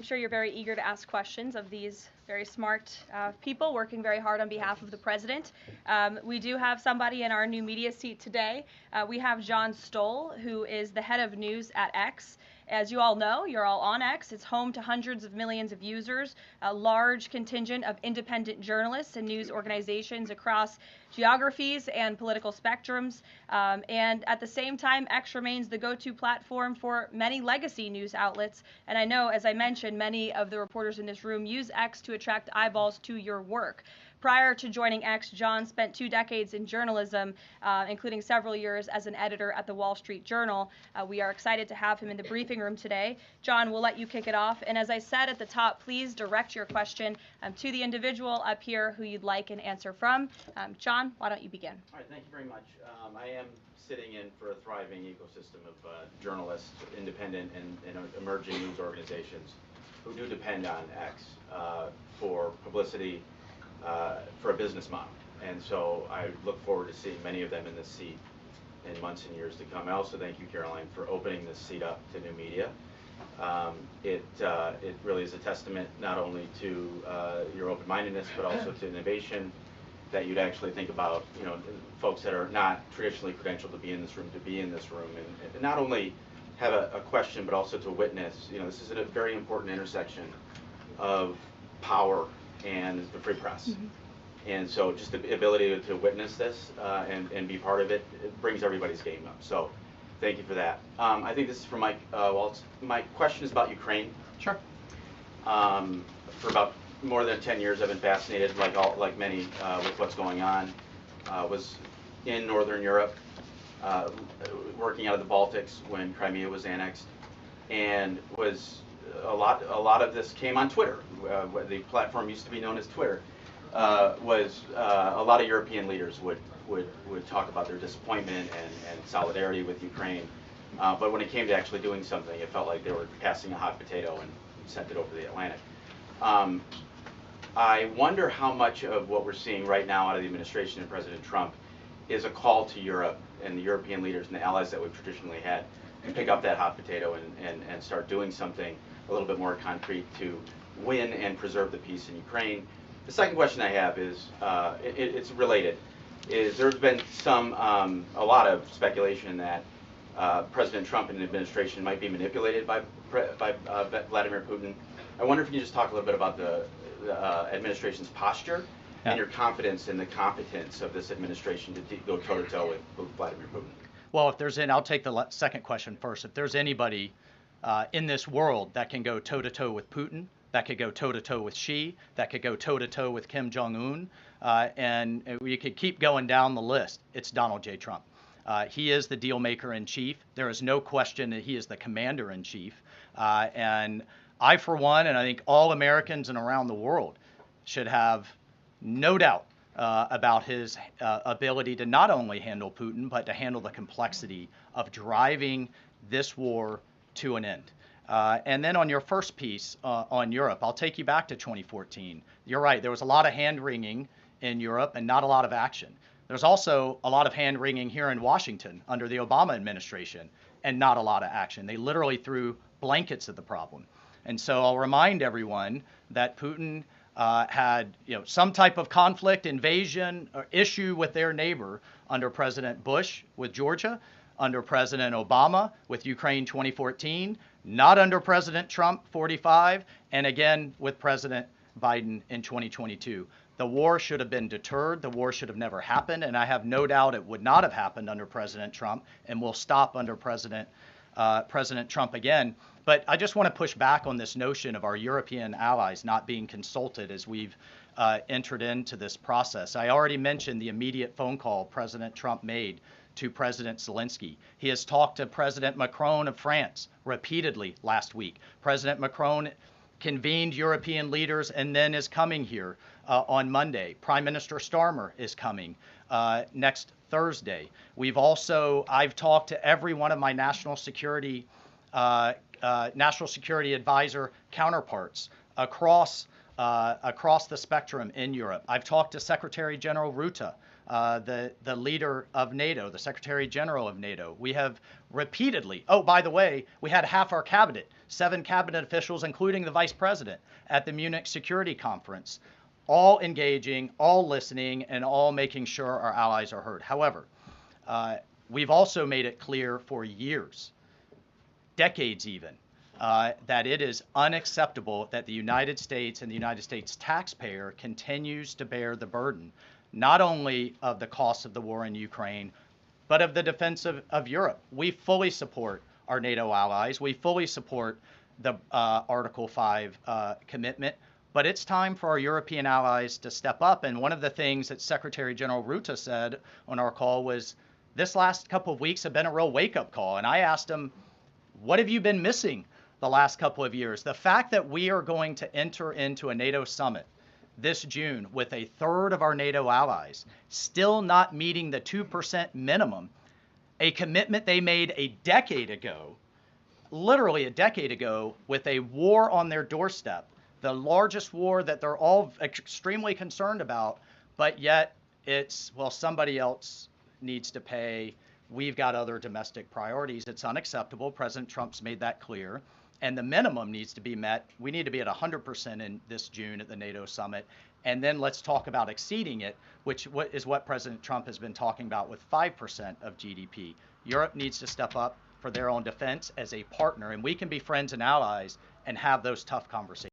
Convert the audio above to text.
I'm sure you're very eager to ask questions of these very smart people working very hard on behalf of the president. We do have somebody in our new media seat today. We have John Stoll, who is the head of news at X. As you all know, you're all on X. It's home to hundreds of millions of users, a large contingent of independent journalists and news organizations across geographies and political spectrums. And at the same time, X remains the go-to platform for many legacy news outlets. And I know, as I mentioned, many of the reporters in this room use X to attract eyeballs to your work. Prior to joining X, John spent 2 decades in journalism, including several years as an editor at the Wall Street Journal. We are excited to have him in the briefing room today. John, we'll let you kick it off. And as I said at the top, please direct your question to the individual up here who you'd like an answer from. John, why don't you begin? All right, thank you very much. I am sitting in for a thriving ecosystem of journalists, independent and emerging news organizations who do depend on X for publicity, for a business model. And so I look forward to seeing many of them in this seat in months and years to come. I also thank you, Caroline, for opening this seat up to new media. It really is a testament not only to your open-mindedness, but also to innovation, that you'd actually think about, folks that are not traditionally credentialed to be in this room, and not only have a question, but also to witness. This is a very important intersection of power and the free press. Mm-hmm. And so just the ability to witness this and be part of it, it brings everybody's game up. So thank you for that. I think this is for Mike Waltz. My question is about Ukraine. Sure. For about more than 10 years, I've been fascinated, like many, with what's going on. Was in Northern Europe, working out of the Baltics when Crimea was annexed, and was a lot of this came on Twitter. The platform used to be known as Twitter. Was a lot of European leaders would talk about their disappointment and solidarity with Ukraine, but when it came to actually doing something, it felt like they were passing a hot potato and sent it over the Atlantic. I wonder how much of what we're seeing right now out of the administration and President Trump is a call to Europe and the European leaders and the allies that we've traditionally had to pick up that hot potato and start doing something a little bit more concrete to win and preserve the peace in Ukraine. The second question I have is, it's related, is there's been a lot of speculation that President Trump and the administration might be manipulated by Vladimir Putin. I wonder if you can just talk a little bit about the administration's posture and your confidence in the competence of this administration to go toe-to-toe with Vladimir Putin. Well, if there's I'll take the second question first. If there's anybody in this world that can go toe-to-toe with Putin, that could go toe-to-toe with Xi, that could go toe-to-toe with Kim Jong-un, and we could keep going down the list, it's Donald J. Trump. He is the deal maker in chief. There is no question that he is the commander in chief. And I, for one, and I think all Americans and around the world should have no doubt about his ability to not only handle Putin, but to handle the complexity of driving this war to an end. And then on your first piece on Europe, I'll take you back to 2014. You're right, there was a lot of hand-wringing in Europe and not a lot of action. There's also a lot of hand-wringing here in Washington under the Obama administration and not a lot of action. They literally threw blankets at the problem. And so I'll remind everyone that Putin had some type of conflict, invasion, or issue with their neighbor under President Bush with Georgia, under President Obama with Ukraine 2014, not under President Trump 45, and again with President Biden in 2022. The war should have been deterred. The war should have never happened, and I have no doubt it would not have happened under President Trump and will stop under President Trump again. But I just want to push back on this notion of our European allies not being consulted as we've entered into this process. I already mentioned the immediate phone call President Trump made to President Zelensky. He has talked to President Macron of France repeatedly last week. President Macron convened European leaders and then is coming here on Monday. Prime Minister Starmer is coming next Thursday. I've talked to every one of my national security advisor counterparts across the spectrum in Europe. I've talked to Secretary General Rutte the leader of NATO, the Secretary General of NATO. We have repeatedly, oh, by the way, we had half our cabinet, 7 cabinet officials, including the vice president, at the Munich Security Conference, all engaging, all listening, and all making sure our allies are heard. However, we've also made it clear for years, decades even, that it is unacceptable that the United States and the United States taxpayer continues to bear the burden, not only of the cost of the war in Ukraine, but of the defense of Europe. We fully support our NATO allies. We fully support the Article 5 commitment, but it's time for our European allies to step up. And one of the things that Secretary General Rutte said on our call was, this last couple of weeks have been a real wake-up call. And I asked him, what have you been missing the last couple of years? The fact that we are going to enter into a NATO summit this June with a third of our NATO allies still not meeting the 2% minimum, a commitment they made a decade ago, literally a decade ago, with a war on their doorstep, the largest war that they're all extremely concerned about, but yet it's, well, somebody else needs to pay. We've got other domestic priorities. It's unacceptable. President Trump's made that clear. And the minimum needs to be met. We need to be at 100% in this June at the NATO summit. And then let's talk about exceeding it, which is what President Trump has been talking about with 5% of GDP. Europe needs to step up for their own defense as a partner, and we can be friends and allies and have those tough conversations.